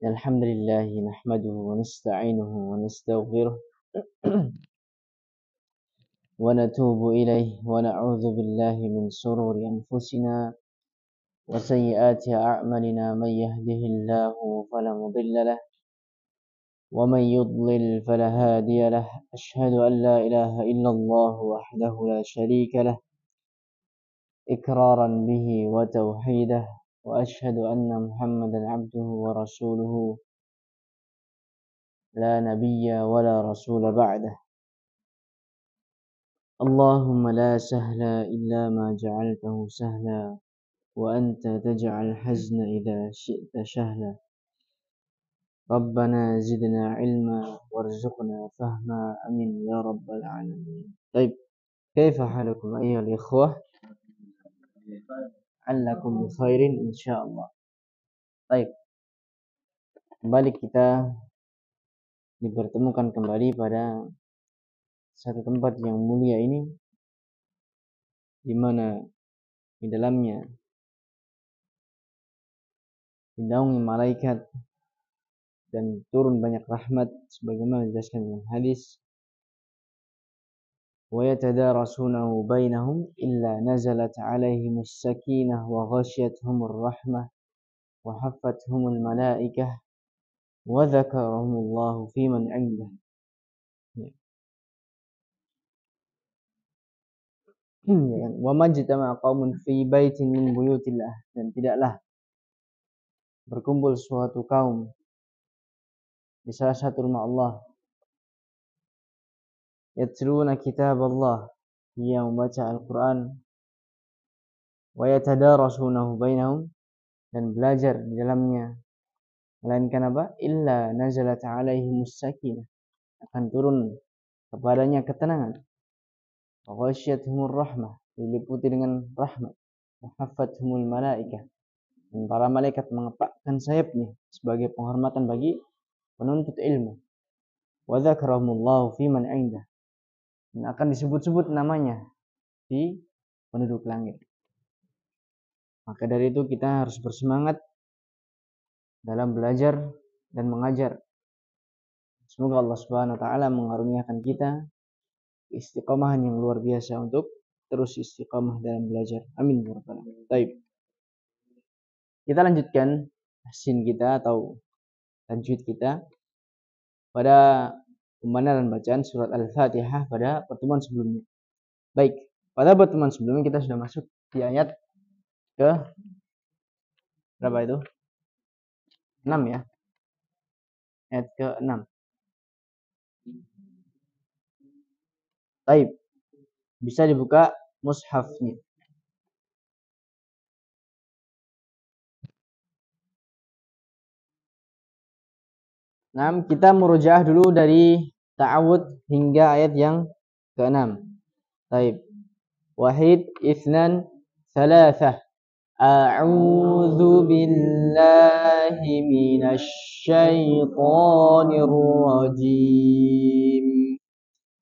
الحمد لله نحمده ونستعينه ونستغفره ونتوب إليه ونعوذ بالله من شرور أنفسنا وسيئات أعمالنا من يهده الله فلا مضل له ومن يضلل فلا هادي له أشهد أن لا إله إلا الله وحده لا شريك له إقرارا به وتوحيده وأشهد أن محمدا عبده ورسوله لا نبي ولا رسول بعده اللهم لا سهل إلا ما جعلته سهلا وأنت تجعل الحزن إذا شئت سهلا ربنا زدنا علما وارزقنا فهما أمين يا رب العالمين. طيب كيف حالكم أيها الإخوة؟ علكم بخير إن شاء الله. Baik, kembali kita dipertemukan kembali pada satu tempat yang mulia ini, di mana di dalamnya dinaungi malaikat dan turun banyak rahmat sebagaimana dijelaskan dalam hadis. Wa yatadarasunahu bainahum illa nazalat alaihimus sakinah wa ghasyiyatuhumur rahmah wa haffathumul malaikah wa dzakarahumullahu fi man 'indah. Wa majtama'a qaumun fi baitin min buyutillah, dan tidaklah berkumpul suatu kaum di salah satu rumah Allah, yatluna kitab Allah, yang membaca Al-Quran, wa yatadarasunahu bainahum, dan belajar di dalamnya, melainkan apa? Illa nazalat alaihimus sakinah, akan turun kepadanya ketenangan, wa ghasyiyatuhumur rahmah, diliputi dengan rahmat, wa haffathumul malaikah, dan para malaikat mengepakkan sayapnya sebagai penghormatan bagi penuntut ilmu, wa dzakarahumullahu fi man 'indah, dan akan disebut-sebut namanya di penduduk langit. Maka dari itu kita harus bersemangat dalam belajar dan mengajar. Semoga Allah Subhanahu wa taala mengaruniakan kita istiqomahan yang luar biasa untuk terus istiqomah dalam belajar. Amin ya rabbal alamin. Baik. Kita lanjutkan tahsin kita atau tajwid kita pada pembenaran bacaan surat Al-Fatihah pada pertemuan sebelumnya. Baik, pada pertemuan sebelumnya kita sudah masuk di ayat ke berapa itu? 6 ya. Ayat ke-6. Baik. Bisa dibuka mushafnya. Nah, kita murojaah dulu dari ta'awud hingga ayat yang ke-6. Baik. Wahid, itsnan, tsalatsah. A'udzu billahi minasy syaithanir rajim.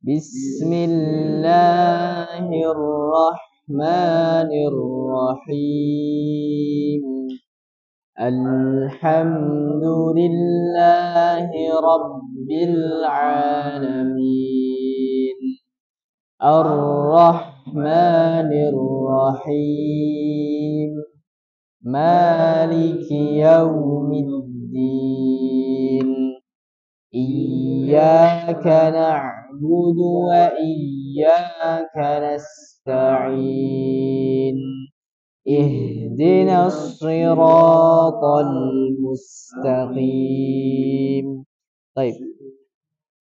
Bismillahirrahmanirrahim. Alhamdulillahi rabbil alamin. Ar-Rahmanir Rahim. Maliki yaumiddin. Iyyaka na'budu wa iyyaka nasta'in. Ihdinas siratal mustaqim. Baik.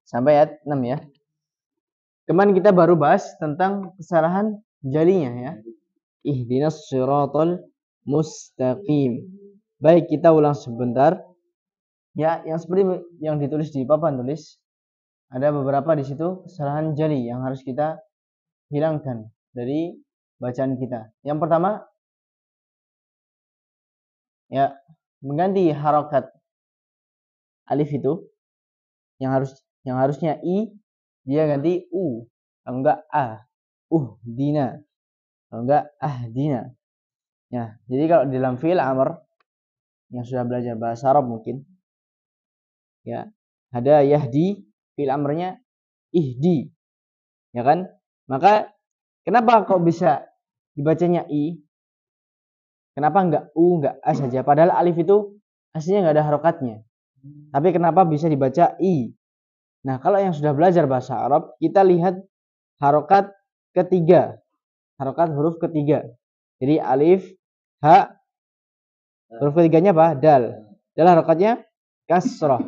Sampai ayat 6 ya. Kemarin kita baru bahas tentang kesalahan jalinya ya. Ihdinas siratal mustaqim. Baik, kita ulang sebentar. Ya, yang seperti yang ditulis di papan tulis, ada beberapa di situ kesalahan jali yang harus kita hilangkan dari bacaan kita. Yang pertama, ya, mengganti harokat alif itu yang harusnya i, dia ganti u, kalau enggak a, dina, kalau enggak dina. Ya, jadi kalau dalam fi'il amr yang sudah belajar bahasa Arab mungkin ya. Hada yahdi, fi'il amrnya ihdi, ya kan? Maka kenapa kok bisa dibacanya i? Kenapa enggak u, enggak a saja? Padahal alif itu aslinya enggak ada harokatnya. Tapi kenapa bisa dibaca i? Nah, kalau yang sudah belajar bahasa Arab, kita lihat harokat ketiga, harokat huruf ketiga. Jadi alif, ha, huruf ketiganya apa? Dal. Dal harokatnya kasroh.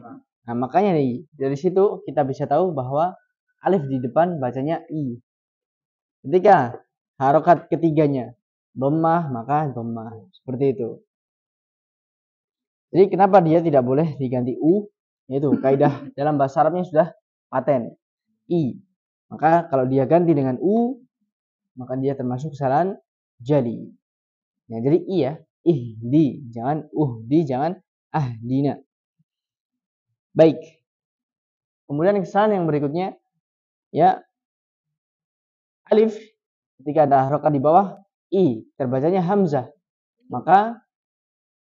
Nah, makanya nih, dari situ kita bisa tahu bahwa alif di depan bacanya i. Ketika harokat ketiganya dhammah, maka dhammah. Seperti itu. Jadi kenapa dia tidak boleh diganti u? Yaitu kaidah dalam bahasa Arabnya sudah paten. I. Maka kalau dia ganti dengan u, maka dia termasuk kesalahan jali. Nah, jadi i ya, ihdi, jangan uhdi, jangan ahdina. Baik. Kemudian kesalahan yang berikutnya, ya, alif ketika ada harokat di bawah i, terbacanya hamzah, maka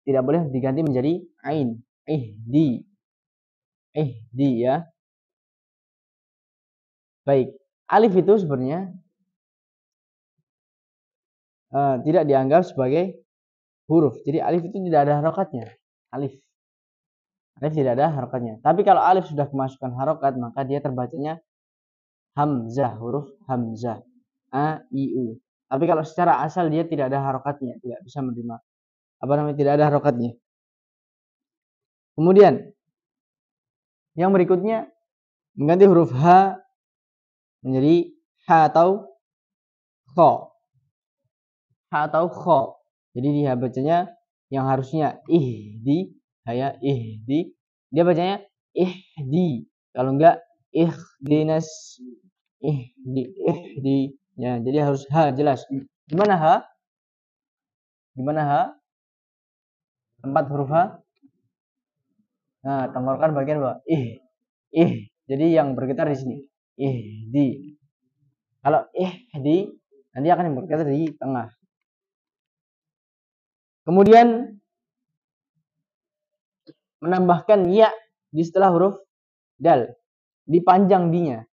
tidak boleh diganti menjadi ain. Ihdi, ihdi ya. Baik, alif itu sebenarnya tidak dianggap sebagai huruf. Jadi alif itu tidak ada harokatnya. Alif tidak ada harokatnya. Tapi kalau alif sudah kemasukan harokat, maka dia terbacanya hamzah, huruf hamzah. A, I, U. Tapi kalau secara asal dia tidak ada harokatnya, tidak bisa menerima. Apa namanya? Tidak ada harokatnya. Kemudian yang berikutnya mengganti huruf H menjadi H atau Kho. H atau Kho. Jadi dia bacanya yang harusnya ihdi, saya ihdi, dia bacanya ihdi. Kalau enggak ihdinas, ihdi. Ya, jadi harus H jelas. Gimana H? Gimana H? Tempat huruf H? Nah, tenggorokan bagian bawah. Jadi yang bergetar di sini. Ihdi. Kalau ihdi nanti akan bergetar di tengah. Kemudian menambahkan ya di setelah huruf dal. Dipanjang dinya.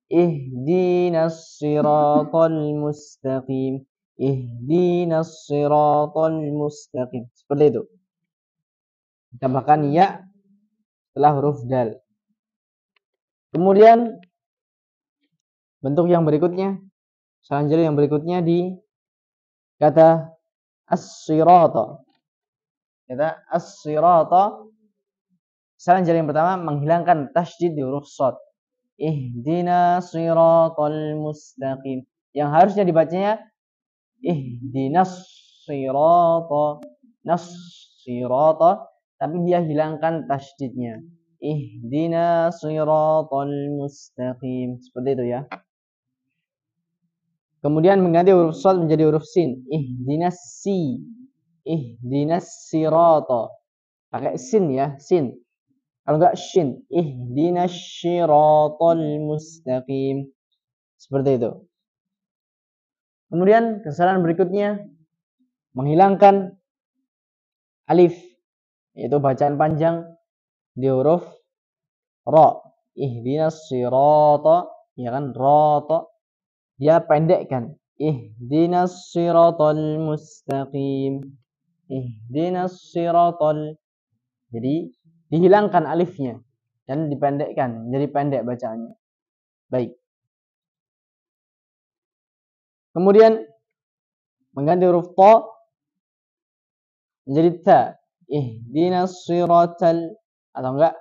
Ihdinas siratal mustaqim. Ihdinas siratal mustaqim. Seperti itu. Ditambahkan ya setelah huruf dal. Kemudian bentuk yang berikutnya, selanjutnya yang berikutnya di kata as-sirata. Kata as-sirata, selanjutnya yang pertama menghilangkan tasydid di huruf shad. Ihdinas siratal mustaqim. Yang harusnya dibacanya ihdinas sirata, nas sirata, tapi dia hilangkan tasydidnya. Ihdinas siratal mustaqim. Seperti itu ya. Kemudian mengganti huruf shad menjadi huruf sin. Ihdinas si. Ihdinas sirata. Pakai sin ya, sin. Kalau enggak shin, ihdinas siratal mustaqim. Seperti itu. Kemudian kesalahan berikutnya menghilangkan alif, yaitu bacaan panjang di huruf ra. Ihdinas sirata, ya kan, rata. Dia pendekkan. Ihdinas siratal mustaqim. Ihdinas siratal. Jadi dihilangkan alifnya dan dipendekkan, jadi pendek bacaannya. Baik. Kemudian mengganti huruf ta menjadi ta. Ihdinas siratal, atau enggak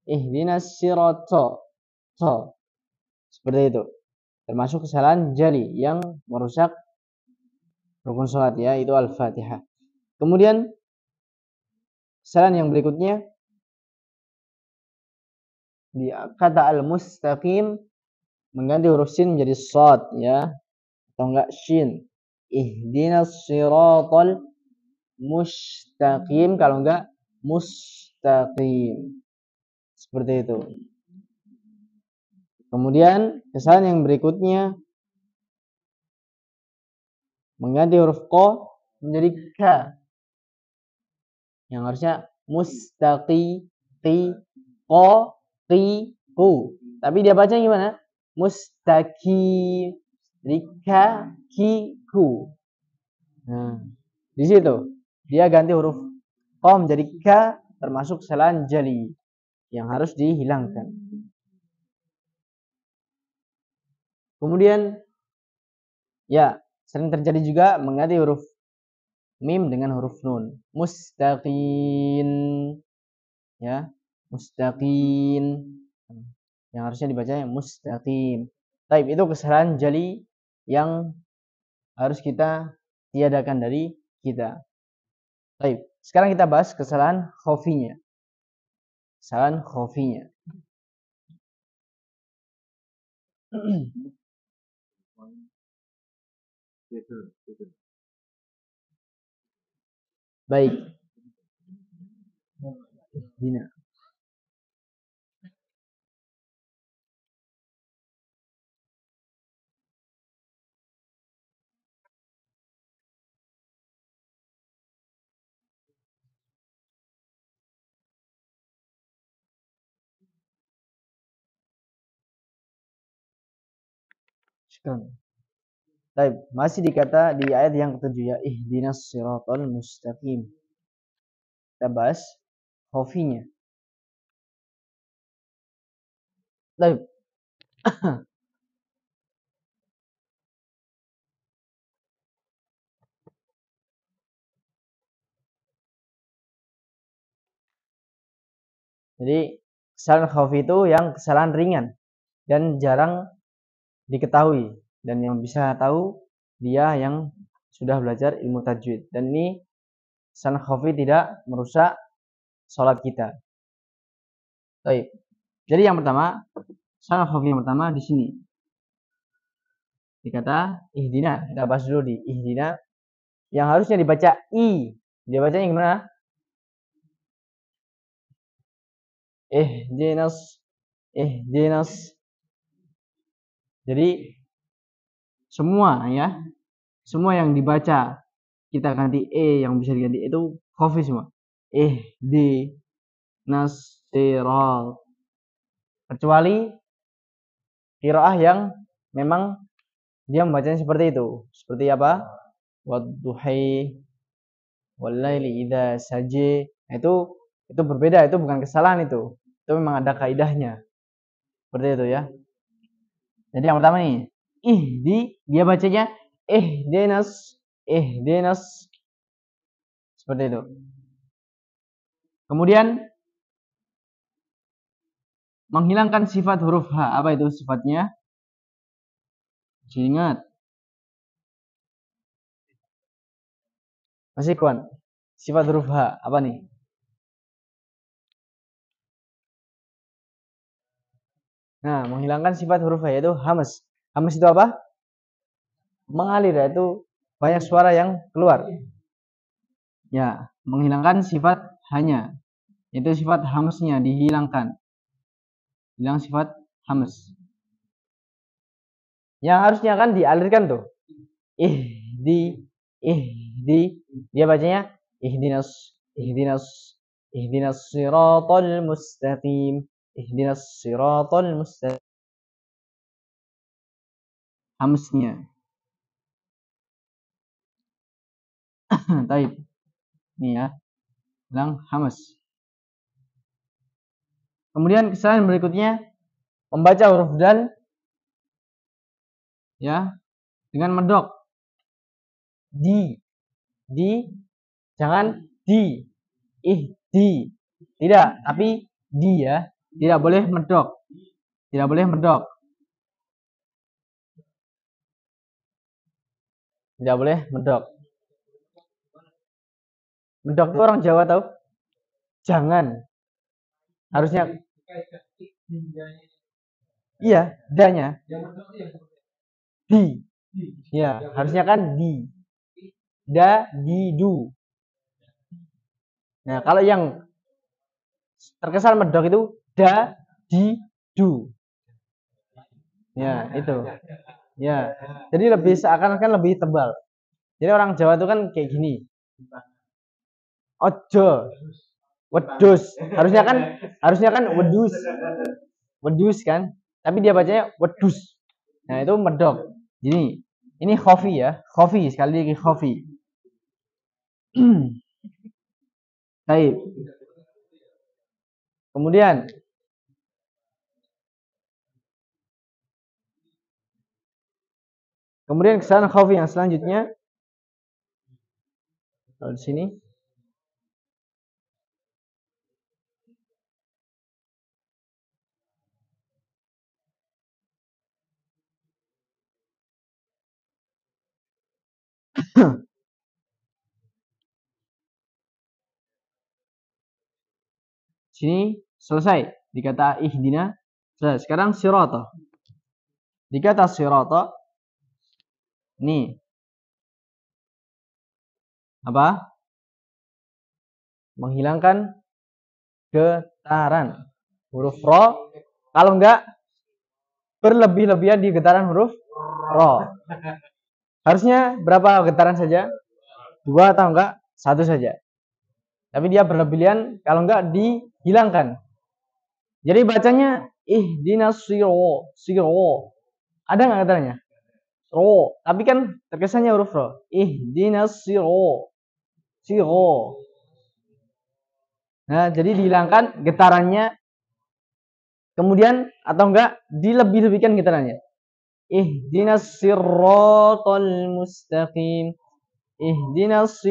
ihdinas sirata. Ta. Seperti itu. Termasuk kesalahan jali yang merusak rukun salat ya, itu Al-Fatihah. Kemudian kesalahan yang berikutnya di kata al-mustaqim mengganti huruf sin menjadi shad ya, atau enggak shin. Ihdinas siratal mustaqim, kalau enggak mustaqim. Seperti itu. Kemudian kesalahan yang berikutnya mengganti huruf qa menjadi ka, yang harusnya mustaqi, qi, ko, ki, ku. Tapi dia baca gimana? Mustaqim. Jadi ka, ki, ku. Nah, di situ dia ganti huruf ko menjadi ka, termasuk kesalahan jali yang harus dihilangkan. Kemudian ya, sering terjadi juga mengganti huruf mim dengan huruf nun. Mustaqin. Ya, mustaqin. Yang harusnya dibacanya mustaqim. Taib, itu kesalahan jali yang harus kita tiadakan dari kita. Taib. Sekarang kita bahas kesalahan khofinya. Kesalahan khofinya. Baik. Dina. Sekarang. Baik, masih dikata di ayat yang ketujuh ya, ihdinas siratal mustaqim. Kita bahas khofinya. Baik. Jadi kesalahan khafi itu yang kesalahan ringan dan jarang diketahui, dan yang bisa tahu dia yang sudah belajar ilmu tajwid. Dan ini kesalahan khafi tidak merusak sholat kita. Baik. Jadi yang pertama, kesalahan khafi yang pertama di sini dikata ihdina. Kita bahas dulu di ihdina yang harusnya dibaca i. Dia bacanya gimana? Ihdinas. Jadi semua ya, semua yang dibaca kita ganti yang bisa diganti itu khafi semua. Ihdinas siral. Kecuali qiraah yang memang dia membacanya seperti itu. Seperti apa? Wadduhi wallaili idza saji. Itu berbeda, itu bukan kesalahan itu. Itu memang ada kaidahnya. Seperti itu ya. Jadi yang pertama nih, dia bacanya ihdinas. Seperti itu. Kemudian menghilangkan sifat huruf H. Apa itu sifatnya? Masih ingat? Masih kawan? Sifat huruf H apa nih? Nah, menghilangkan sifat huruf H yaitu hamas. Hamas itu apa? Mengalir, yaitu banyak suara yang keluar. Ya, menghilangkan sifat hanya. Itu sifat hamasnya dihilangkan. Hilang sifat hamas. Yang harusnya kan dialirkan tuh. Ihdi. Dia bacanya ihdinas siratal mustaqim. Ihdinas siratal mustaqim. Hamasnya. Taib. Ini ya. Hilang hamas. Kemudian kesalahan berikutnya membaca huruf dal ya dengan medok. Di jangan di. Tidak, tapi di ya. Tidak boleh medok. Tidak boleh medok. Tidak boleh medok. Medok itu orang Jawa tahu? Jangan. Harusnya iya, danya. Di. Ya, harusnya kan di. Da, di, du. Nah, kalau yang terkesan medok itu da, di, du. Ya, itu. Ya. Jadi lebih seakan-akan lebih tebal. Jadi orang Jawa itu kan kayak gini. Ojo. wedus. Harusnya kan wedus. Wedus kan? Tapi dia bacanya wedus. Nah, itu medok. Jadi, ini khofi ya. Khofi, sekali lagi khofi. Baik. Kemudian kesalahan khofi yang selanjutnya. Kalau di sini sini selesai di kata ihdina. Selesai. Sekarang sirata. Di kata sirata ini apa? Menghilangkan getaran huruf ro. Kalau enggak berlebih-lebihan di getaran huruf ro. Harusnya berapa getaran saja? 2 atau enggak? 1 saja. Tapi dia berlebihan kalau enggak dihilangkan. Jadi bacanya ihdinas siro. Ada enggak getarannya? Ro. Tapi kan terkesannya huruf ro. Ihdinas siro. Nah, jadi dihilangkan getarannya. Kemudian atau enggak dilebih-lebihkan getarannya. Ihdinas siratal mustaqim. Ihdinas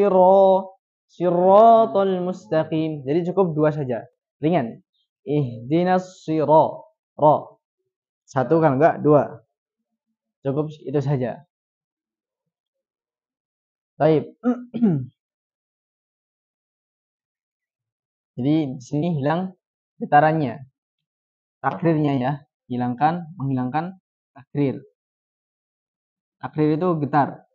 siratal mustaqim. Jadi cukup 2 saja. Ringan. Ihdinas ro. 1 kan enggak? 2. Cukup itu saja. Baik. Jadi di sini hilang getarannya. Takrirnya ya. Menghilangkan takrir. Takrir itu getar.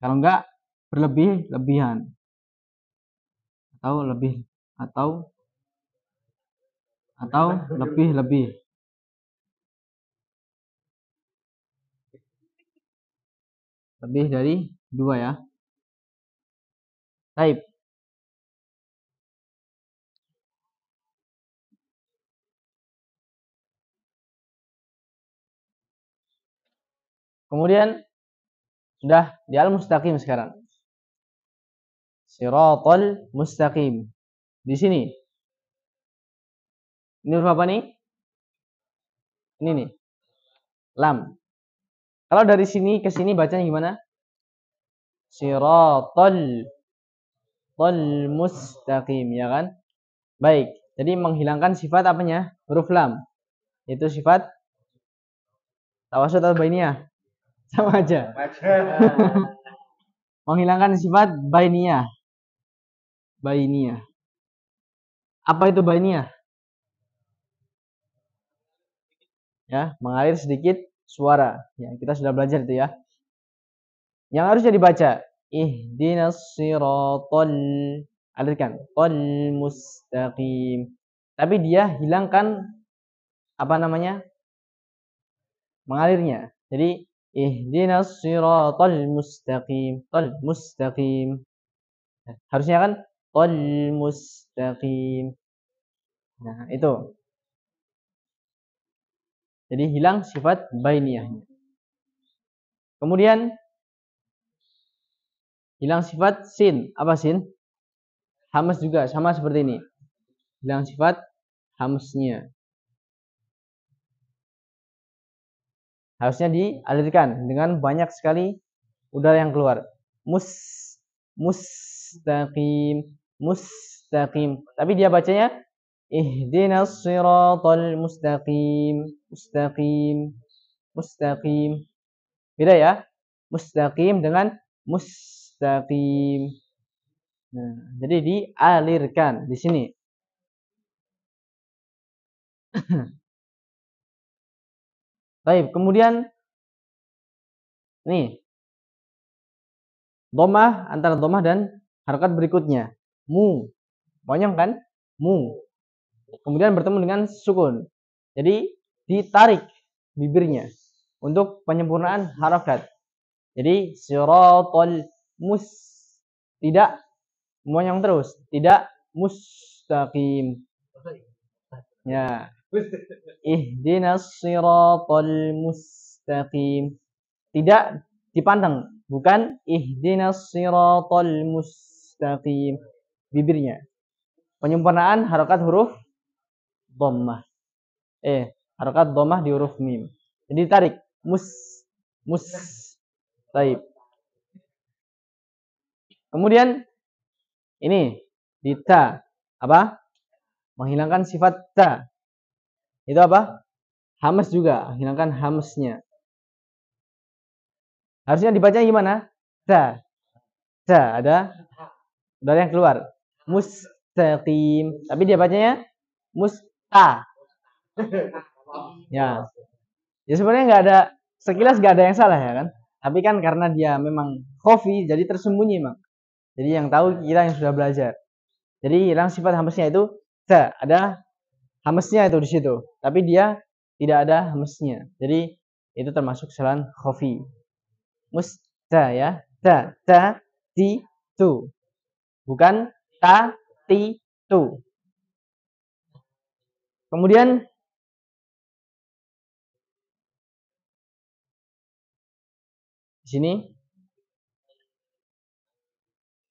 Kalau enggak berlebih-lebihan. Atau lebih atau lebih-lebih. Lebih dari 2 ya. Baik. Kemudian sudah di al-mustaqim sekarang. Siratal mustaqim. Di sini. Ini huruf apa nih? Ini nih. Lam. Kalau dari sini ke sini bacanya gimana? Siratal mustaqim, ya kan? Baik. Jadi menghilangkan sifat apanya? Huruf lam. Itu sifat tawasud atau bainiyah? Sama aja. Menghilangkan sifat bainiyah. Apa itu bainiyah? Ya, mengalir sedikit suara. Ya, kita sudah belajar itu ya. Yang harusnya dibaca ihdinas siratal, alirkan, tol mustaqim. Tapi dia hilangkan apa namanya? Mengalirnya. Jadi ihdinas siratal mustaqim, tol mustaqim. Harusnya kan tol mustaqim. Nah, itu. Jadi hilang sifat bainiyahnya. Kemudian hilang sifat sin. Apa sin? Hamas juga sama seperti ini. Hilang sifat hamsnya. Harusnya dialirkan dengan banyak sekali udara yang keluar. Mustaqim. Tapi dia bacanya ihdinas siratal mustaqim. Beda ya. Mustaqim dengan mustaqim. Nah, jadi dialirkan di sini. Baik, kemudian nih. Domah antara domah dan harokat berikutnya. Mu. Banyak kan? Mu. Kemudian bertemu dengan sukun. Jadi ditarik bibirnya untuk penyempurnaan harokat. Jadi siratal mus, tidak monyong terus, tidak mus, mustaqim. Ya. Ihdinas siratal mustaqim. Tidak dipandang, bukan ihdinas siratal mustaqim. Bibirnya. Penyempurnaan harokat huruf dhammah. Harokat dhammah di huruf mim. Jadi tarik mus. Taib. Kemudian ini di ta apa? Menghilangkan sifat ta. Itu apa? Hamas juga, hilangkan hamasnya. Harusnya dibaca gimana? Ta. Ada yang keluar. Mustaqim. Tapi dia bacanya musta. Ya. Ya sebenarnya nggak ada, sekilas nggak ada yang salah ya kan. Tapi kan karena dia memang khafi, jadi tersembunyi mak. Jadi yang tahu kita yang sudah belajar. Jadi hilang sifat hamesnya itu ta, ada hamesnya itu di situ. Tapi dia tidak ada hamesnya. Jadi itu termasuk kesalahan khafi. Musta ya. Ta, ti, tu. Bukan ta, ti, tu. Kemudian di sini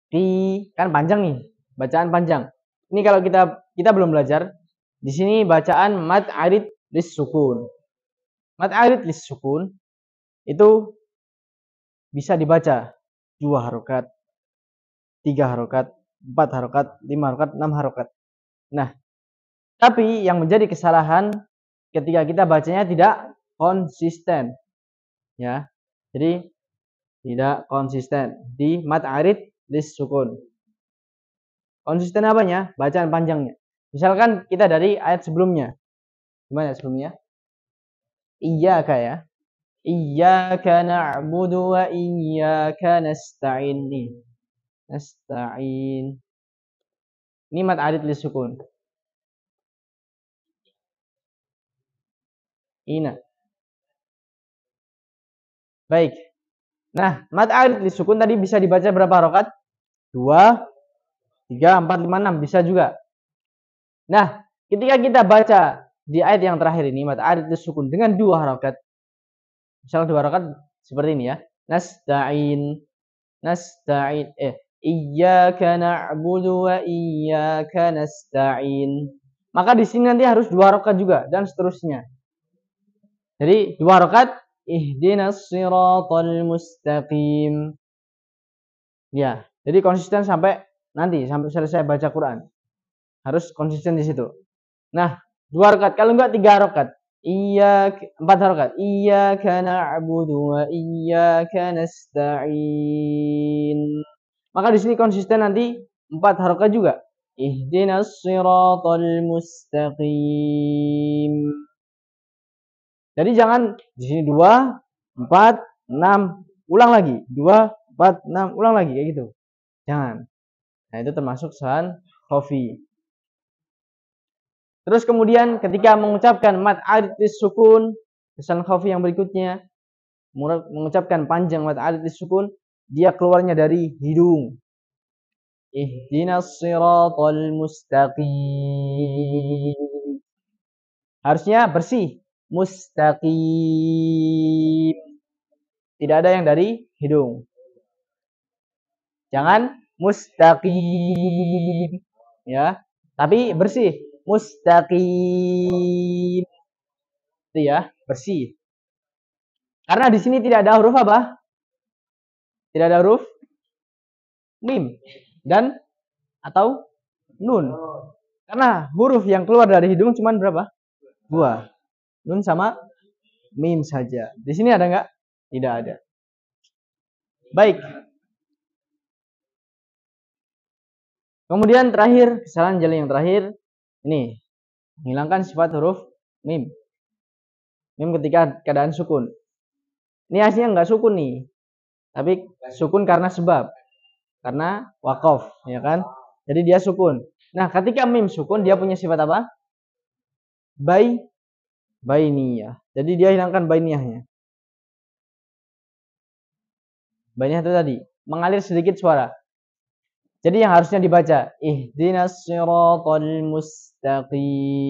ti kan panjang nih, bacaan panjang. Ini kalau kita belum belajar, di sini bacaan mad arid lis sukun. Mad arid lis sukun itu bisa dibaca 2 harokat, 3 harokat, 4 harokat, 5 harokat, 6 harokat. Nah, tapi yang menjadi kesalahan ketika kita bacanya tidak konsisten. Ya. Jadi tidak konsisten di mad arid lis sukun. Konsisten apanya? Bacaan panjangnya. Misalkan kita dari ayat sebelumnya. Gimana sebelumnya? Iyyaka ya. Iyyaka na'budu wa iyyaka nasta'in. Nasta'in. Ini mad arid lis sukun. Ina. Baik. Nah, mad arid lis sukun tadi bisa dibaca berapa harokat? 2, 3, 4, 5, 6. Bisa juga. Nah, ketika kita baca di ayat yang terakhir ini, mad arid lis sukun dengan 2 harokat. Misal 2 harokat seperti ini ya. Nasta'in. Iyyaka na'budu wa iyyaka nasta'in. Maka di sini nanti harus 2 harokat juga dan seterusnya. Jadi 2 harokat ihdinas siratal mustaqim. Ya, jadi konsisten sampai nanti sampai selesai baca Quran. Harus konsisten di situ. Nah, 2 harokat, kalau enggak 3 harokat. 4 harokat. Iyyaka na'budu wa iyyaka nasta'in. Maka di sini konsisten nanti 4 harokat juga. Ihdinas siratal mustaqim. Jadi jangan di sini 2, 4, 6, ulang lagi. 2, 4, 6, ulang lagi kayak gitu. Jangan. Nah, itu termasuk kesalahan khafi. Terus kemudian ketika mengucapkan mad arid lis sukun, kesalahan khafi yang berikutnya, mengucapkan panjang mad arid lis sukun, dia keluarnya dari hidung. Ihdinas siratal mustaqim. Harusnya bersih. Mustaqim. Tidak ada yang dari hidung. Jangan mustaqim. Ya. Tapi bersih. Mustaqim. Itu ya, bersih. Karena di sini tidak ada huruf apa? Tidak ada huruf mim dan atau nun. Karena huruf yang keluar dari hidung cuma berapa? 2. Nun sama mim saja. Di sini ada nggak? Tidak ada. Baik. Kemudian terakhir, kesalahan jeli yang terakhir. Ini. Menghilangkan sifat huruf mim. Mim ketika keadaan sukun. Ini aslinya nggak sukun nih. Tapi sukun karena sebab. Karena waqaf. Ya kan? Jadi dia sukun. Nah ketika mim sukun, dia punya sifat apa? Bainiyah. Jadi dia hilangkan bainiyahnya. Bainiyah itu tadi mengalir sedikit suara. Jadi yang harusnya dibaca ihdinas siratal mustaqim.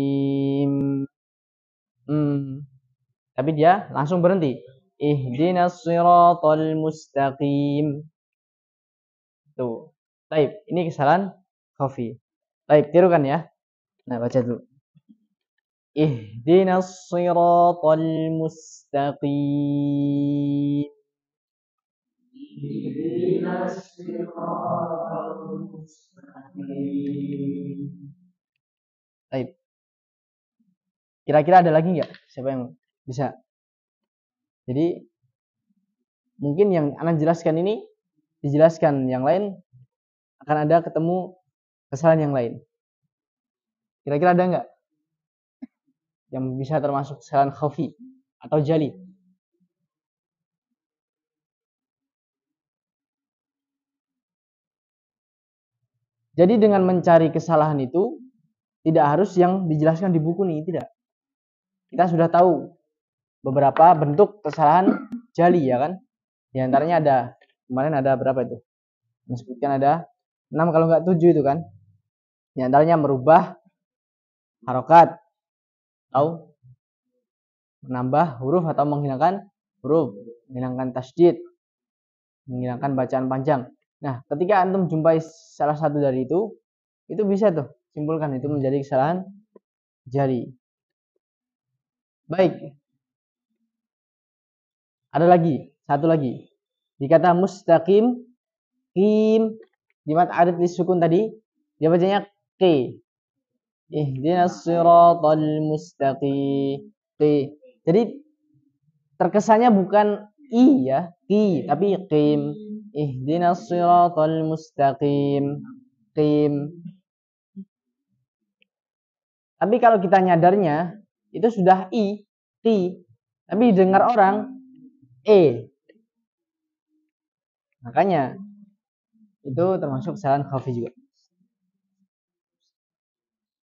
Tapi dia langsung berhenti. Ihdinas siratal mustaqim. Tuh. Baik, ini kesalahan Khafi. Baik, tirukan ya. Nah, baca dulu. Ihdinas siratal mustaqim. Ihdinas siratal mustaqim. Baik. Kira-kira ada lagi nggak? Siapa yang bisa? Jadi mungkin yang Anda jelaskan ini dijelaskan, yang lain akan ada ketemu kesalahan yang lain. Kira-kira ada nggak yang bisa termasuk kesalahan khafi atau jali? Jadi dengan mencari kesalahan itu tidak harus yang dijelaskan di buku nih, tidak. Kita sudah tahu beberapa bentuk kesalahan jali ya kan. Di antaranya ada, kemarin ada berapa itu? Disebutkan ada 6 kalau nggak 7 itu kan. Di antaranya merubah harokat atau menambah huruf atau menghilangkan huruf, menghilangkan tasydid, menghilangkan bacaan panjang. Nah, ketika antum jumpai salah satu dari itu bisa tuh simpulkan itu menjadi kesalahan jali. Baik. Ada lagi, satu lagi. Dikata mustaqim, kim, di mat arid disukun tadi, dia bacanya Q. Ihdinas siratal mustaqim. Jadi terkesannya bukan I ya, Ki, tapi Qim. Ihdinas siratal mustaqim. Qim. Tapi kalau kita nyadarnya itu sudah I, Ti. Tapi dengar orang E. Makanya itu termasuk kesalahan khafi juga.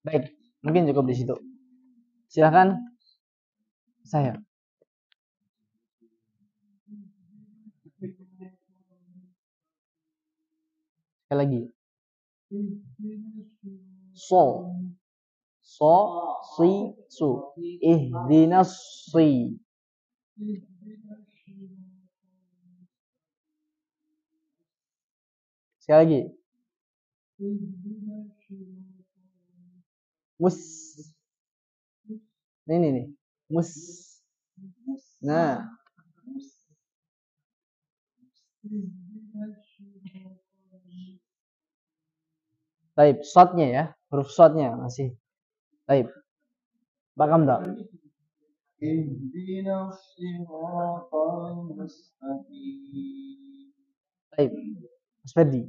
Baik, mungkin cukup di situ. Silakan saya. Sekali lagi. So, si, su. Ihdinas si. Sekali lagi. Ini. Nah. Taib, shotnya ya, huruf shotnya masih. Taib. Paham tak? Taib. Mas Ferdi.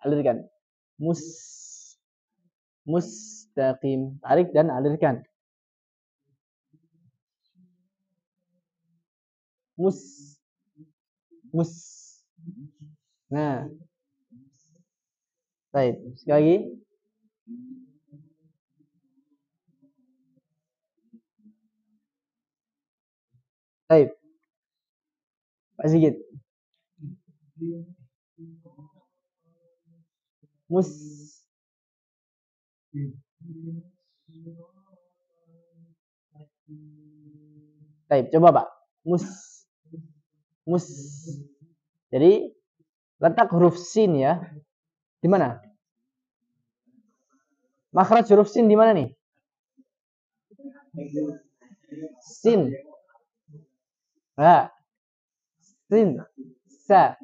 Alirkan. Mustaqim. Tarik dan alirkan. Nah. Baik, sekali lagi. Baik. Pak Sigit. Baik, coba Pak. Jadi letak huruf sin ya. Di mana? Makhraj huruf sin di mana nih? Sin. Nah. Sin. Sa.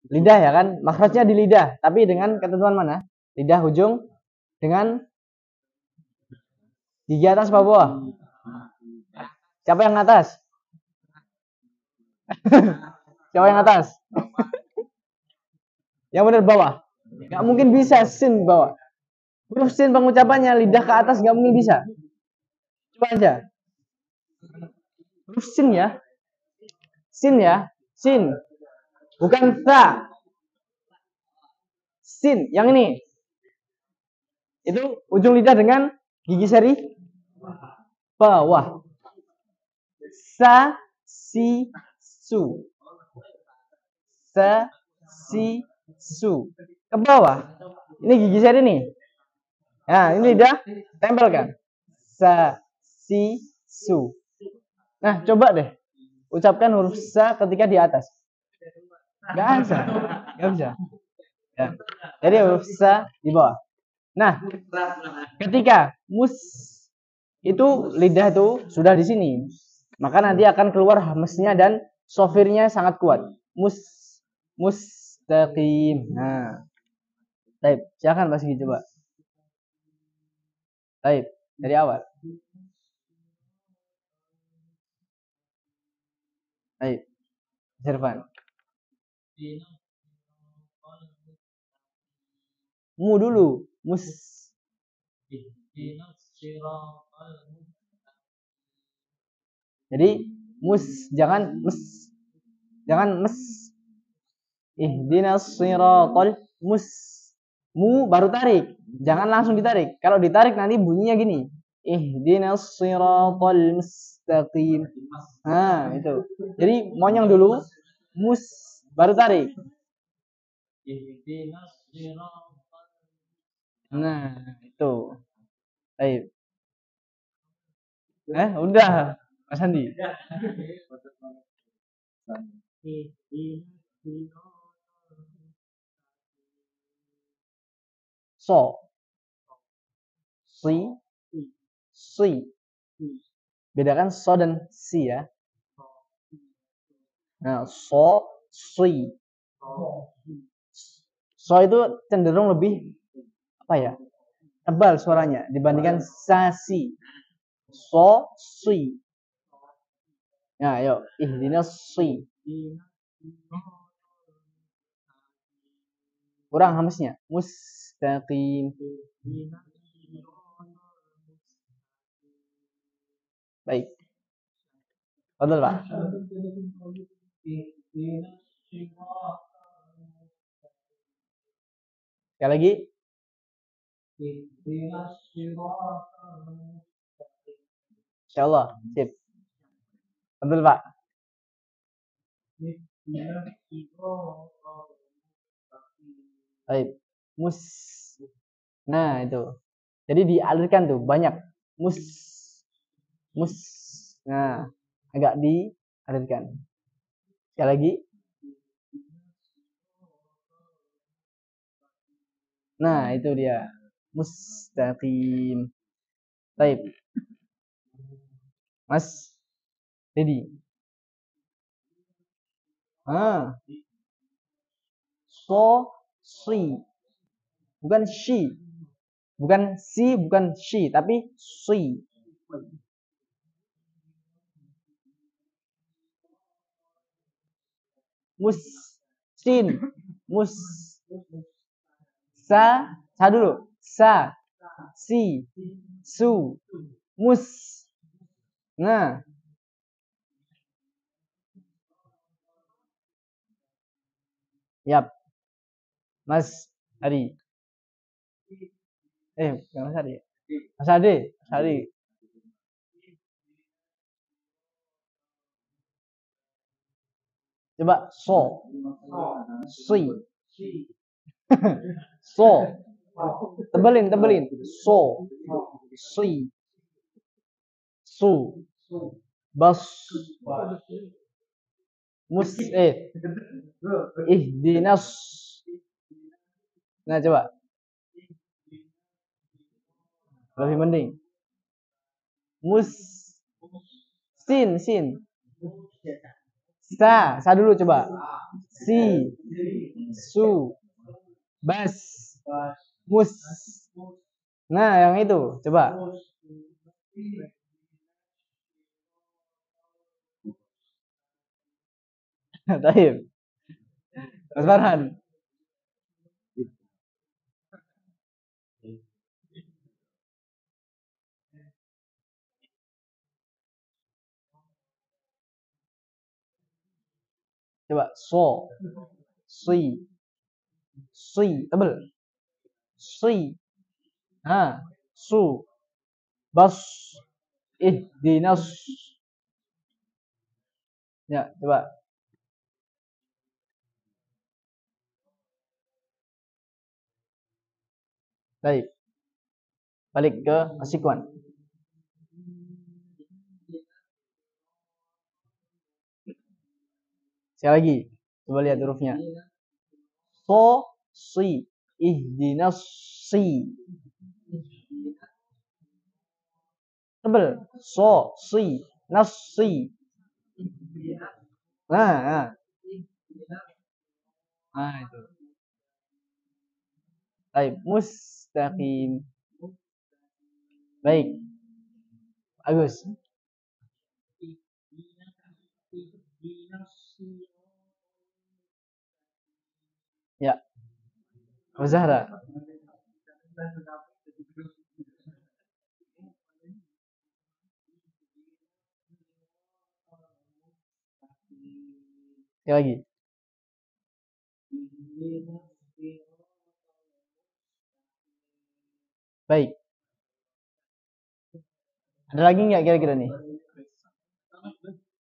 Lidah ya kan? Makhrajnya di lidah, tapi dengan ketentuan mana? Lidah ujung dengan gigi atas apa bawah? Siapa yang atas? Siapa yang atas? Yang benar bawah. Gak mungkin bisa sin bawah. Huruf sin pengucapannya lidah ke atas gak mungkin bisa. Coba aja. Huruf sin ya. Sin ya. Sin. Bukan ta. Sin. Yang ini. Itu ujung lidah dengan gigi seri bawah. si, su. Sa, si, su. Ke bawah. Ini gigi seri nih. Nah, ini lidah tempel kan? Sa, si, su. Nah, coba deh ucapkan huruf sa ketika di atas. Gak bisa. Gak bisa. Ya. Jadi huruf sa di bawah. Nah, ketika mus itu lidah itu sudah di sini, maka nanti akan keluar hamesnya dan sofirnya sangat kuat. Mustaqim. Nah, baik, silakan Mas Gigi coba. Baik, dari awal. Baik, Irfan. Mu dulu, Jadi jangan mes. Ihdinas siratal mu baru tarik. Jangan langsung ditarik. Kalau ditarik nanti bunyinya gini. Ihdinas siratal mustaqim. Nah, itu. Jadi monyong dulu, baru tarik. Nah, itu. Baik. Udah, Mas Andi. So. Si. Bedakan so dan si ya. Nah, si. So itu cenderung lebih apa ya? Tebal suaranya dibandingkan sasi. Si. Nah, ayo, ihdinas si. Kurang hamesnya. Mustaqim. Baik. Betul, Pak. Sekali lagi. Insyaallah, sip. Betul, Pak. Baik. Nah, itu. Jadi dialirkan tuh banyak. Mus. Nah, agak dialirkan. Sekali lagi. Nah, itu dia. Mustaqim. Baik. Mas Dedi. Si. Bukan she. Bukan si, bukan she, tapi si. Sa dulu. Sa, si, su, Nah. Yap. Mas Adi. Mas Adi. Mas Adi. Coba so. Si. So. Tebelin. So. Si. Su. Bas. Ihdinas. Nah, coba. Lebih mending. Sin. Sa dulu coba. Si. Su. Bas. Nah, yang itu. Coba. Taib. Mas Farhan. Coba so. Si. Tebel. Si. Su. Bas. Ihdinas. Ya, coba. Baik. Balik ke Asikwan. Sekali lagi. Coba lihat hurufnya. So, si. Ihdinas si. Tebel. So, si. Nasi. Nah, itu. Baik, mustaqim. Baik. Agus. Ya. Zahra. Sekali lagi. Baik. Ada lagi nggak kira-kira nih?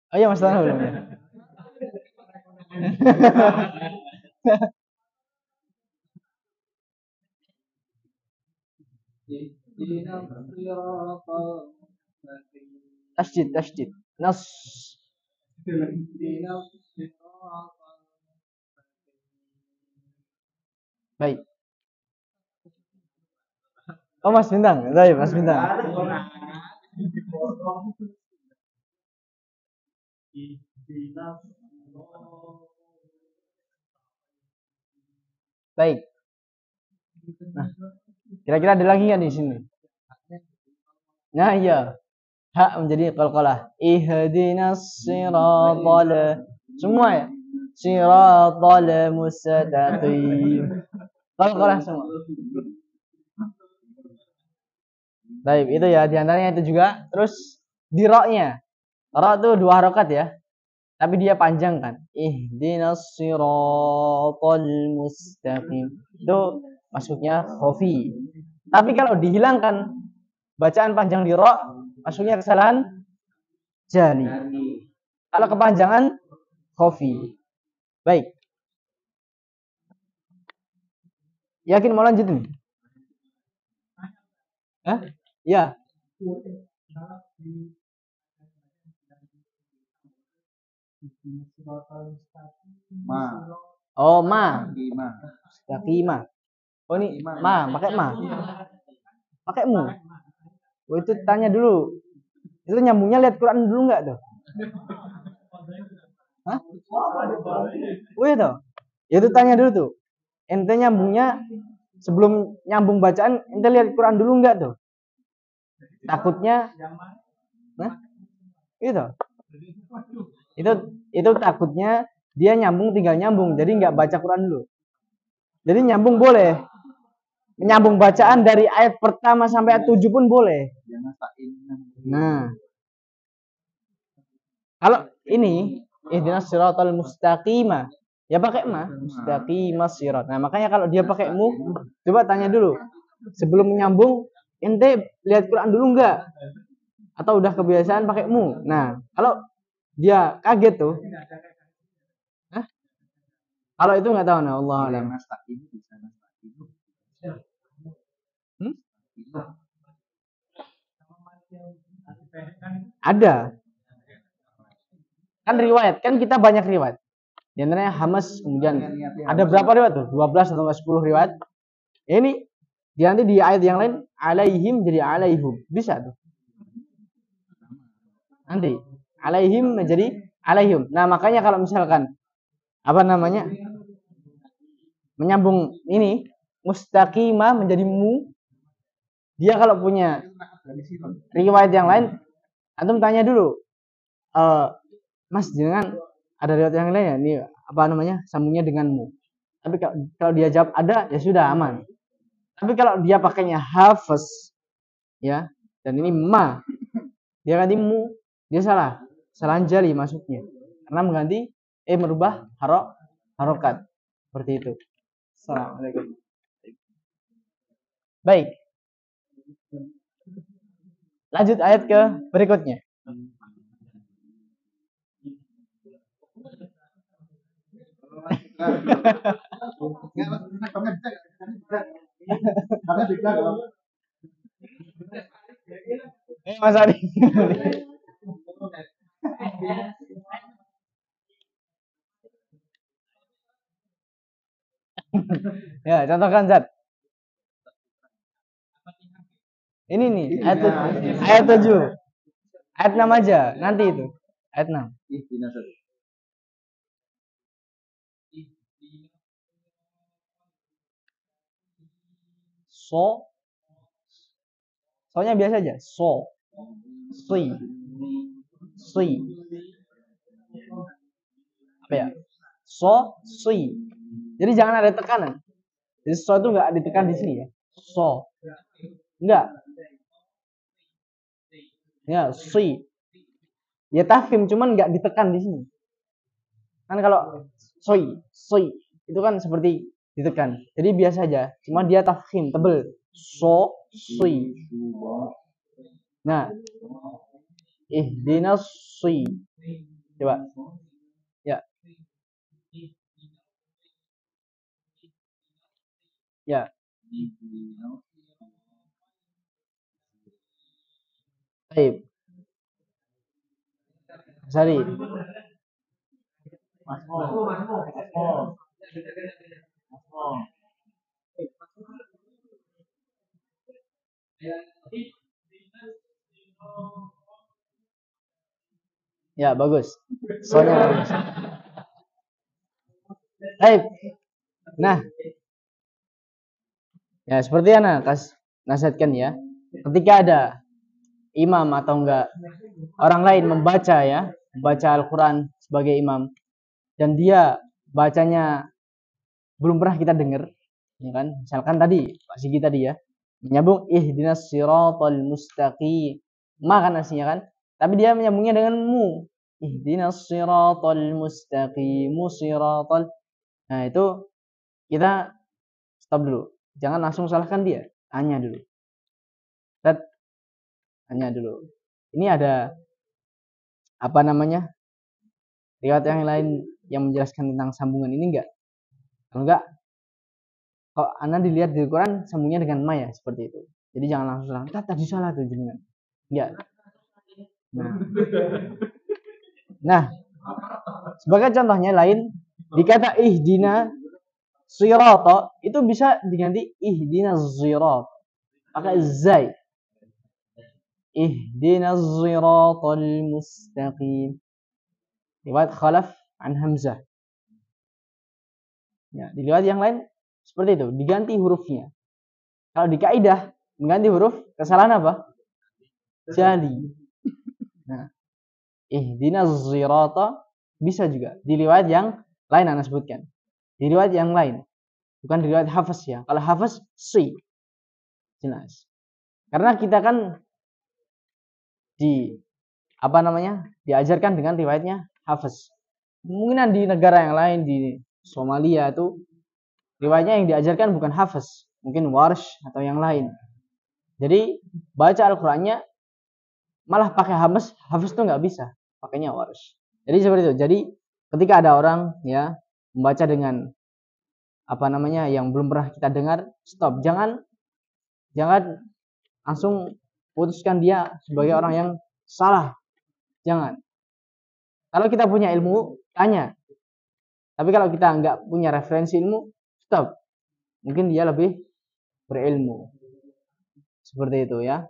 Oh iya, Mas Tanah belum ya? Tasjid. Nas. Baik. Oh, Mas Bintang. Baik, Mas Bintang. Baik. Nah, kira-kira ada lagi nggak di sini? Nah, iya. Hak menjadi qalqalah. Ihdinas siratal. Semua ya. Siratal mustaqim. Qalqalah semua. Baik, itu ya diantaranya itu juga. Terus di ra-nya. Ra itu 2 harokat ya. Tapi dia panjang kan. Ihdinas siratal mustaqim. Itu masuknya khafi. Tapi kalau dihilangkan bacaan panjang di ra, masuknya kesalahan jali. Kalau kepanjangan khafi. Baik. Yakin mau lanjut nih? Hah? Ya. Oh, ma. Mustaqimah. Oh, ini ma, pakai ma. Pakai mu. Oh, itu tanya dulu. Itu nyambungnya lihat Quran dulu nggak tuh? Hah? Oh, iya tuh. Itu tanya dulu tuh. Ente nyambungnya sebelum nyambung bacaan, ente lihat Quran dulu nggak tuh? Takutnya, nah, itu takutnya dia nyambung tinggal nyambung, jadi nggak baca Quran dulu. Jadi nyambung boleh, menyambung bacaan dari ayat pertama sampai ayat 7 pun boleh. Nah, kalau ini ihdinas siratal mustaqimah, ya pakai ma, mustaqimah sirat. Nah, makanya kalau dia pakai mu, coba tanya dulu. Sebelum menyambung, ente lihat Quran dulu nggak? Atau udah kebiasaan pakai mu? Nah, kalau dia kaget tuh, kalau itu nggak tahu, nah Allah alam. Ada. Kan riwayat, kan kita banyak riwayat. Di antaranya Hamas, kemudian ada berapa riwayat tuh? 12 atau 10 riwayat. Ini nanti di ayat yang lain alaihim jadi alaihum. Bisa tuh. Nanti alaihim menjadi alaihim. Nah, makanya kalau misalkan apa namanya? Menyambung ini mustaqimah menjadi mu. Dia kalau punya riwayat yang lain, antum tanya dulu. Mas, jangan ada riwayat yang lain ya? Ini apa namanya? Sambungnya dengan mu. Tapi kalau dia jawab ada, ya sudah aman. Tapi kalau dia pakainya hafaz, ya, dan ini ma, dia ganti mu, dia salah jali masuknya, karena mengganti merubah harokat seperti itu. Assalamualaikum. Baik, lanjut ayat ke berikutnya. Mas Adi. Ya, contohkan Zat. Ini nih, ayat 7. Ayat 6 aja, nanti itu. Ayat 6. So. Soalnya biasa aja. So. Si. Si. Apa ya? So, si. Jadi jangan ada tekanan. Jadi so itu nggak ditekan di sini ya. So. Enggak. Ya, si. Ya tafhim cuman nggak ditekan di sini. Kan kalau soi itu kan seperti ditekan. Jadi biasa aja, cuma dia tafhim tebel. So, si. Nah, ihdinas si. Coba. Ya. Ya. Baik. Sari. Ya, bagus. Soalnya bagus. Baik. Nah, ya seperti Ana nasihatkan ya. Ketika ada imam atau enggak orang lain membaca ya, membaca Al-Quran sebagai imam, dan dia bacanya belum pernah kita dengar, ya kan? Misalkan tadi Pak Sigi tadi ya, menyambung ihdinas siratal mustaqim, kan aslinya kan, tapi dia menyambungnya dengan mu, ihdinas siratal mustaqim, siratal. Nah itu kita stop dulu, jangan langsung salahkan dia, tanya dulu. Tanya dulu. Ini ada apa namanya? Riwayat yang lain yang menjelaskan tentang sambungan ini enggak? Kalau enggak, kok Anda dilihat di Quran sambungnya dengan ma ya, seperti itu. Jadi jangan langsung salah. Tadi salah tuh jenengan. Enggak. Nah, sebagai contohnya lain, dikata ihdina sirata itu bisa diganti ihdina zirat. Pakai zai. Ihdinas siratal mustaqim. Riwayat Khalaf an Hamzah. Ya, di riwayat yang lain seperti itu, diganti hurufnya. Kalau di kaidah mengganti huruf kesalahan apa? Jali. Nah, ihdinas sirata bisa juga di riwayat yang lain Anda sebutkan. Di riwayat yang lain, bukan di riwayat Hafiz ya. Kalau Hafiz si jelas. Karena kita kan diajarkan dengan riwayatnya Hafiz. Mungkin di negara yang lain di Somalia itu riwayatnya yang diajarkan bukan Hafiz, mungkin Warsh atau yang lain. Jadi baca Al-Qur'annya malah pakai Hafiz itu nggak bisa, pakainya Warsh. Jadi seperti itu. Jadi ketika ada orang ya membaca dengan yang belum pernah kita dengar, stop. Jangan langsung putuskan dia sebagai orang yang salah. Jangan. Kalau kita punya ilmu, tanya. Tapi kalau kita nggak punya referensi ilmu, stop. Mungkin dia lebih berilmu. Seperti itu ya.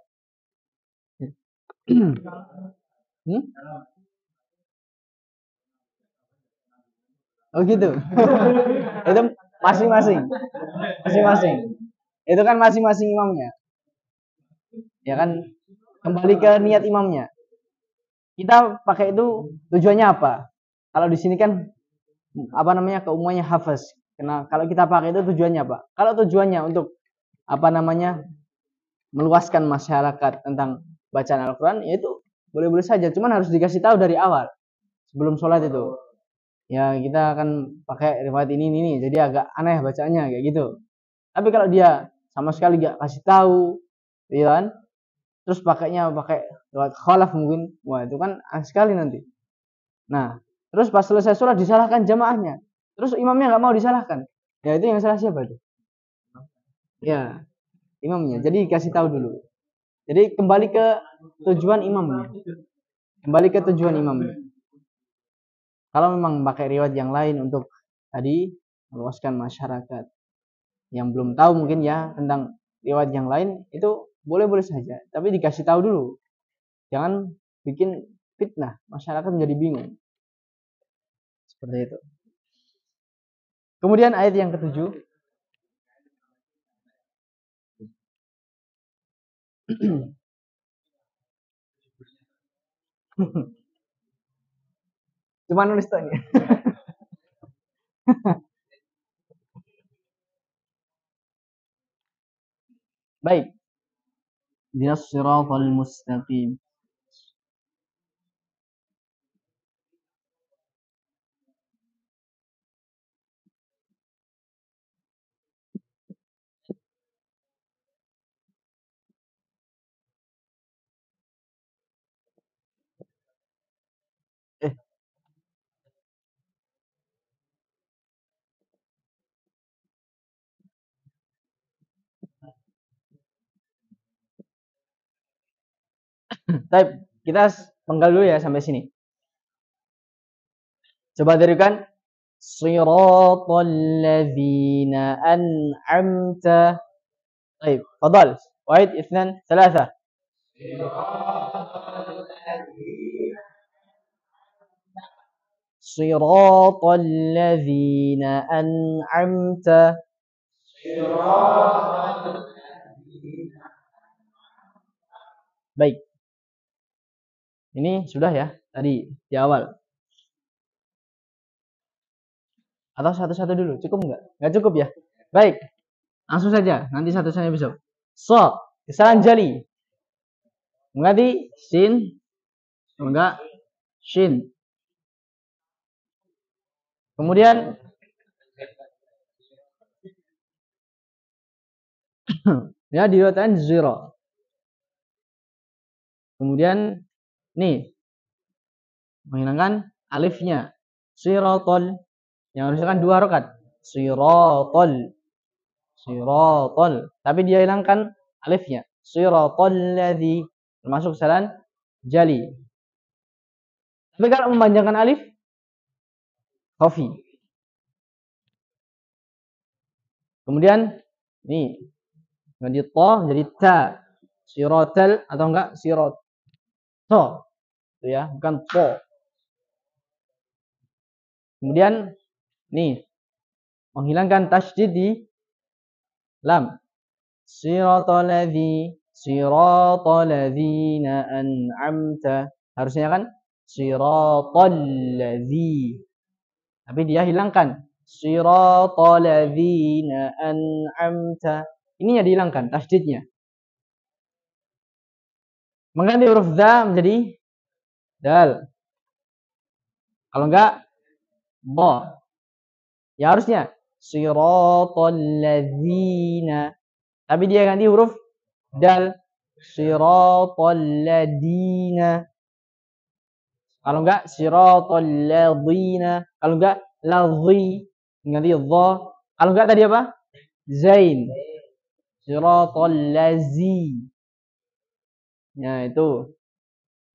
Oh gitu. Itu masing-masing. Itu kan masing-masing imamnya. Ya kan, kembali ke niat imamnya. Kita pakai itu tujuannya apa? Kalau di sini kan keumumannya Hafiz. Karena kalau kita pakai itu tujuannya apa? Kalau tujuannya untuk meluaskan masyarakat tentang bacaan Al-Quran, itu boleh-boleh saja. Cuman harus dikasih tahu dari awal sebelum sholat itu. Ya kita akan pakai riwayat ini, jadi agak aneh bacanya kayak gitu. Tapi kalau dia sama sekali gak kasih tahu, ya kan? Terus pakai riwayat Khalaf mungkin, wah itu kan aneh sekali nanti. Nah, terus pas selesai sholat disalahkan jamaahnya. Terus imamnya nggak mau disalahkan. Ya itu yang salah siapa itu? Ya, imamnya. Jadi kasih tahu dulu. Jadi kembali ke tujuan imamnya. Kembali ke tujuan imamnya. Kalau memang pakai riwayat yang lain untuk tadi meluaskan masyarakat yang belum tahu mungkin ya tentang riwayat yang lain, itu boleh-boleh saja. Tapi dikasih tahu dulu. Jangan bikin fitnah, masyarakat menjadi bingung. Seperti itu. Kemudian ayat yang ketujuh. Cuma nulis tuh. Baik. Dinas siratal mustaqim. Baik, kita penggal dulu ya sampai sini. Coba dirikan siratal ladzina an'amta. Baik, fadal. Wahid, ithnan, thalatha. Siratal ladzina an'amta. Baik. Ini sudah ya tadi di awal. Atau satu-satu dulu, cukup nggak? Nggak cukup ya? Baik, langsung saja. Nanti satu-satunya besok. So, kesalahan jali. Mengganti sin, enggak shin. Kemudian ya diriwayatkan zero. Kemudian nih menghilangkan alifnya. Sirotol yang harusnya kan 2 rakaat. Sirotol. Sirotol. Tapi dia hilangkan alifnya. Sirotol ladzi termasuk kesalahan jali. Tapi kalau memanjangkan alif khafi. Kemudian nih ganti to jadi ta. Sirotel atau enggak sirot. To. Itu ya, bukan to. Kemudian nih menghilangkan tasydid di lam. Siratal ladzina an'amta. Harusnya kan siratal ladzi. Tapi dia hilangkan siratal ladzina an'amta. Ini ya dihilangkan tasydidnya. Mengganti huruf dha menjadi dal. Kalau enggak dha. Ya harusnya siratal ladzina. Tapi dia ganti huruf dal. Siratal ladzina. Kalau enggak siratal ladzina. Kalau enggak ladzi ganti dha. Kalau enggak tadi apa? Zain. Siratal ladzi. Ya itu.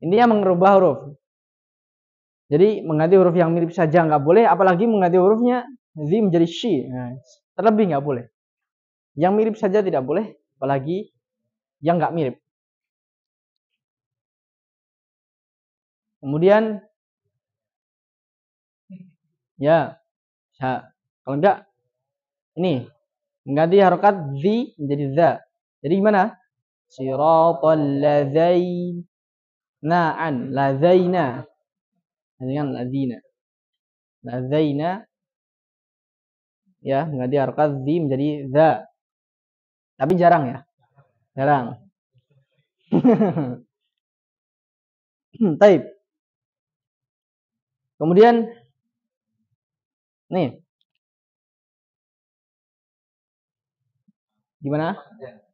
Intinya mengubah huruf. Jadi mengganti huruf yang mirip saja nggak boleh, apalagi mengganti hurufnya zi menjadi shi. Nah, terlebih nggak boleh. Yang mirip saja tidak boleh, apalagi yang nggak mirip. Kemudian ya, kalau enggak ini mengganti harokat zi menjadi za. Jadi gimana? Siratal ladzaina. Dengan ladzina. Ladzaina ya, mengganti harokat zi menjadi za. Tapi jarang ya. Jarang. Taib. Kemudian nih. Gimana?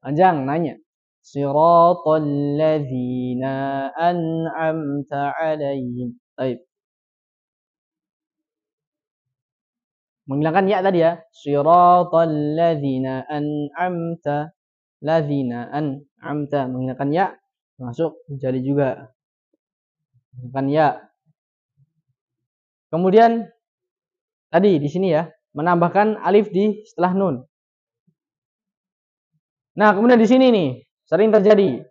Panjang nanya. Siratal ladzina an'amta 'alaihim. Taib. menghilangkan ya tadi ya. Siratal ladzina an'amta, ladzina an'amta, menghilangkan ya, masuk jali juga. Menghilangkan ya. Kemudian tadi di sini ya, menambahkan alif di setelah nun. Nah, kemudian di sini nih sering terjadi.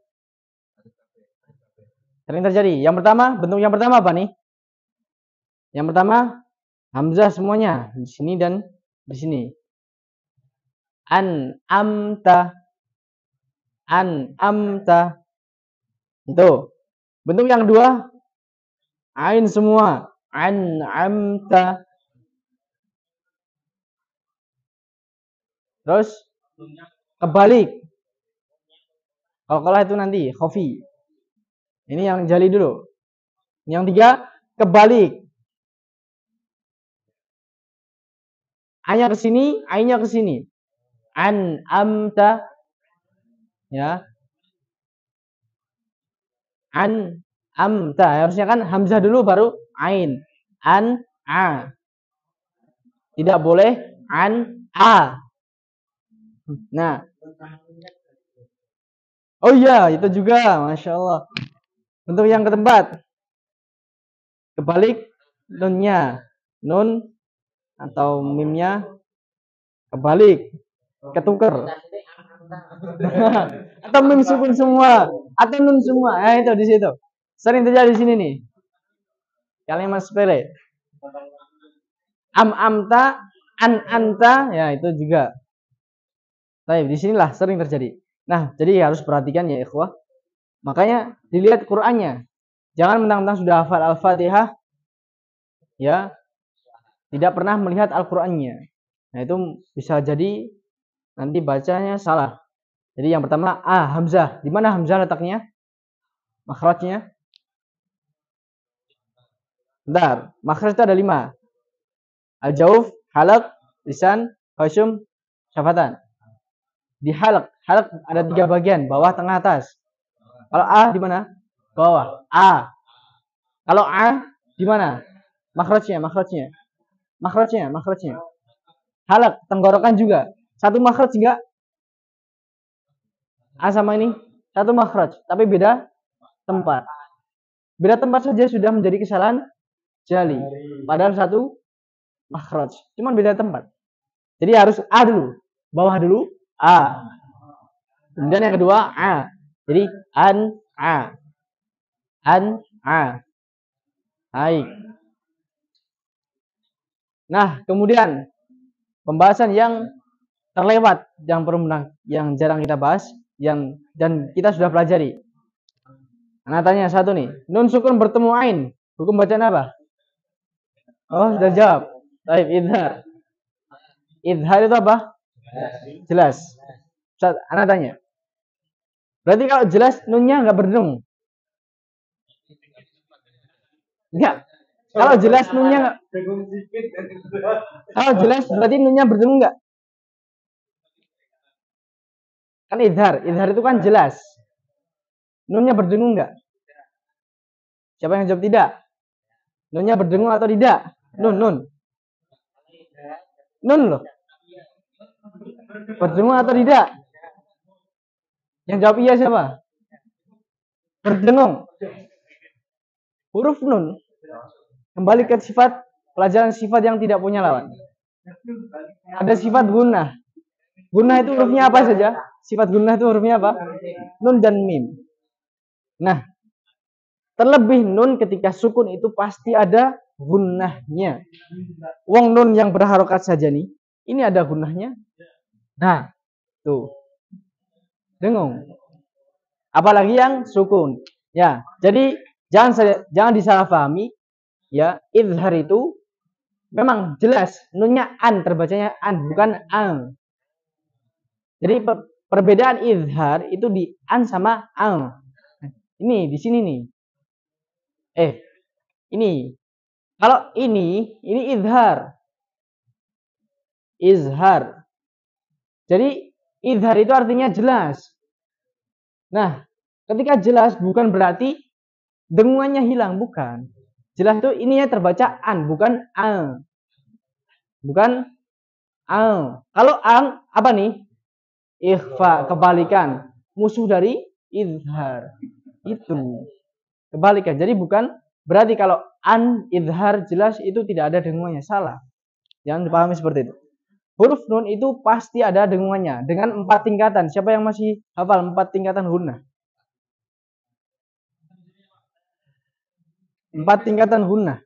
Sering terjadi. Yang pertama, bentuk yang pertama apa nih? Yang pertama hamzah semuanya di sini dan di sini. An'amta, an'amta. Itu. Bentuk yang kedua ain semua. An'amta. Terus kebalik. Kalau itu nanti khofi. Ini yang jali dulu. Yang tiga kebalik. A-nya ke sini, A-nya ke sini. An'amta. Ya. An'amta. Harusnya kan hamzah dulu baru ain. An-a. Tidak boleh an-a. Nah. Oh iya, itu juga. Masya Allah. Bentuk yang keempat. Kebalik nunnya. Nun atau mimnya kebalik. Ketuker. Atau mim sukun semua. Atau nun semua. Nah, itu di situ. Sering terjadi di sini nih. Kalimat sepele. Am-amta, an-anta, ya itu juga. Baik, di sinilah sering terjadi. Nah, jadi harus perhatikan ya ikhwah. Makanya dilihat Qur'annya. Jangan mentang-mentang sudah hafal Al-Fatihah, ya, tidak pernah melihat Al-Qur'annya. Nah, itu bisa jadi nanti bacanya salah. Jadi yang pertama hamzah. Di mana hamzah letaknya? Makhrajnya? Bentar, makhraj itu ada 5. Al-jauf, halaq, lisan, khayshum, syafatan. Di halaq ada 3 bagian, bawah, tengah, atas. Kalau a di mana? Bawah. A. Kalau a di mana? Makhrajnya. Halaq, tenggorokan juga. Satu makhraj enggak? A sama ini satu makhraj, tapi beda tempat. Beda tempat saja sudah menjadi kesalahan jali. Padahal satu makhraj, cuman beda tempat. Jadi harus a dulu, bawah dulu a. Kemudian yang kedua a. Jadi an-a. An-a. Baik. Nah, kemudian pembahasan yang terlewat yang jarang kita bahas dan kita sudah pelajari. Nah, tanya satu nih. Nun sukun bertemu ain. Hukum bacaan apa? Oh, sudah jawab. Baik, idhar. Idhar itu apa? Jelas. Anak tanya. Berarti kalau jelas nunnya nggak berdengung. Enggak. Kalau jelas nunnya nggak. Kalau jelas berarti nunnya berdengung nggak? Kan idhar itu kan jelas. Nunnya berdengung nggak? Siapa yang jawab tidak? Nunnya berdengung atau tidak? Nun loh. Berdengung atau tidak? Yang jawab iya siapa? Berdengung. Huruf nun. Kembali ke sifat pelajaran sifat yang tidak punya lawan. Ada sifat gunnah. Gunnah itu hurufnya apa saja? Sifat gunnah itu hurufnya apa? Nun dan mim. Nah, terlebih nun ketika sukun itu pasti ada gunnahnya. Wong nun yang berharokat saja nih, ini ada gunnahnya. Nah, tuh. Dengung. Apalagi yang sukun. Ya, jadi jangan disalahpahami. Ya, izhar itu memang jelas nunnya an, terbacanya an, bukan ang. Jadi perbedaan izhar itu di an sama ang. Ini di sini nih. Ini. Kalau ini izhar. Izhar. Jadi izhar itu artinya jelas. Nah, ketika jelas bukan berarti dengungannya hilang, bukan. Jelas itu ininya terbaca an, bukan ang. bukan ang. Kalau ang apa nih? Ikhfa, kebalikan. Musuh dari idhar. Itu. Kebalikan. Jadi bukan berarti kalau an idhar jelas itu tidak ada dengungannya. Salah. Jangan dipahami seperti itu. Huruf nun itu pasti ada dengungannya dengan 4 tingkatan. Siapa yang masih hafal 4 tingkatan gunnah? 4 tingkatan gunnah.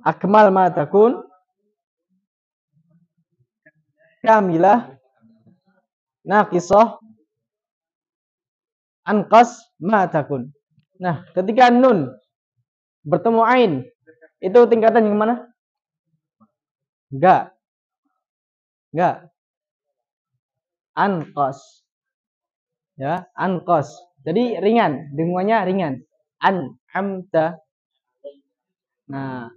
Akmal ma takun, kamilah, naqisah, anqas ma takun. Nah, ketika nun bertemu ain, itu tingkatan yang mana? Enggak. Anqas. Ya, anqas. Jadi ringan, dengungannya ringan. An'amta. Nah,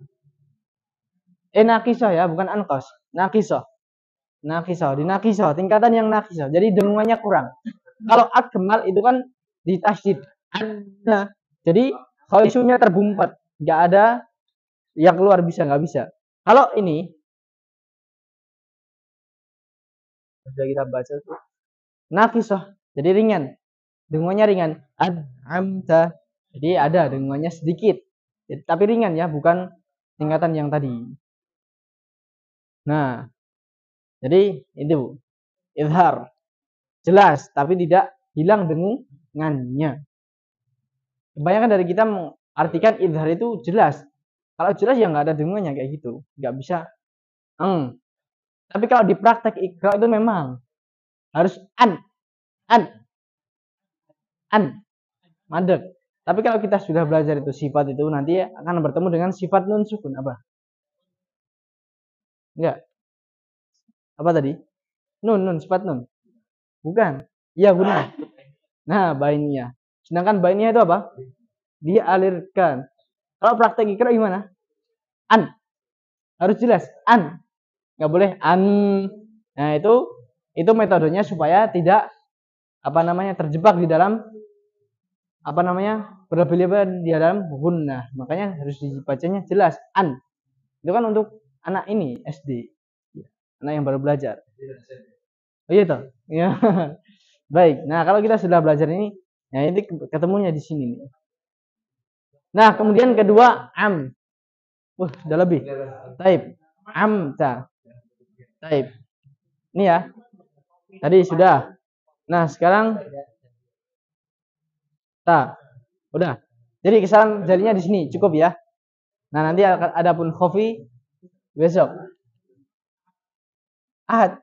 naqisah ya, bukan anqas. Naqisah. Di naqisah, tingkatan yang naqisah. Jadi dengungannya kurang. Kalau akmal itu kan ditasydid. Nah, jadi khaisunya terbumpat, enggak ada yang keluar, nggak bisa. Kalau ini sudah kita baca tuh naqisah, jadi ringan, dengungannya ringan. An'amta, jadi ada dengungannya sedikit, tapi ringan ya, bukan tingkatan yang tadi. Nah, jadi itu izhar jelas tapi tidak hilang dengungannya. Kebanyakan dari kita mengartikan izhar itu jelas. Kalau jelas ya nggak ada dengungannya kayak gitu, nggak bisa. Tapi kalau di praktek ikra itu memang harus an madeg. Tapi kalau kita sudah belajar itu sifat itu nanti akan bertemu dengan sifat nun sukun apa? Enggak. Apa tadi? Nun sifat nun. Bukan. Iya benar. Nah, bainnya. Sedangkan bainnya itu apa? Dialirkan. Kalau praktek ikra gimana? An. Harus jelas an. Enggak boleh an. Nah, itu metodenya supaya tidak terjebak di dalam berlebihan di dalam gunnah. Makanya harus dibacanya jelas an. Itu kan untuk anak ini SD, anak yang baru belajar. Oh iya toh. Ya. Baik. Nah, kalau kita sudah belajar ini, ya ini ketemunya di sini nih. Nah, kemudian kedua am. Sudah lebih. Taib. Amta. Taib. Ini ya. Tadi sudah. Nah, sekarang ta. Udah. Jadi kesalahan jadinya di sini cukup ya. Nah, nanti ada pun khofi besok. Ahad.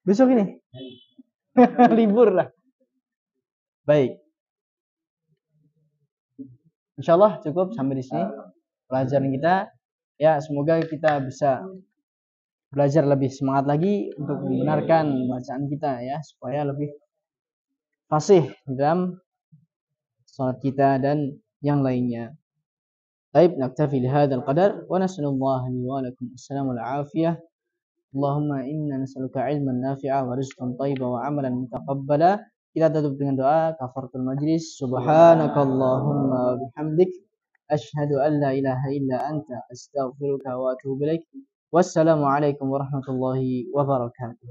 Besok ini. Libur lah. Baik. Insyaallah cukup sampai di sini pelajaran kita. Ya, semoga kita bisa belajar lebih semangat lagi untuk membenarkan bacaan kita ya, supaya lebih fasih dalam salat kita dan yang lainnya. Baik, naktafi bihadzal qadar wa nasallallahu wa lakum assalamul afiyah. Allahumma inna nas'aluka ilman nafi'a wa rizqan thayyiban wa amalan mutaqabbala. Kita tutup dengan doa kafaratul majlis. Subhanakallahumma wa bihamdik asyhadu an la ilaha illa anta astaghfiruka wa atubu ilaik. Wassalamualaikum warahmatullahi wabarakatuh.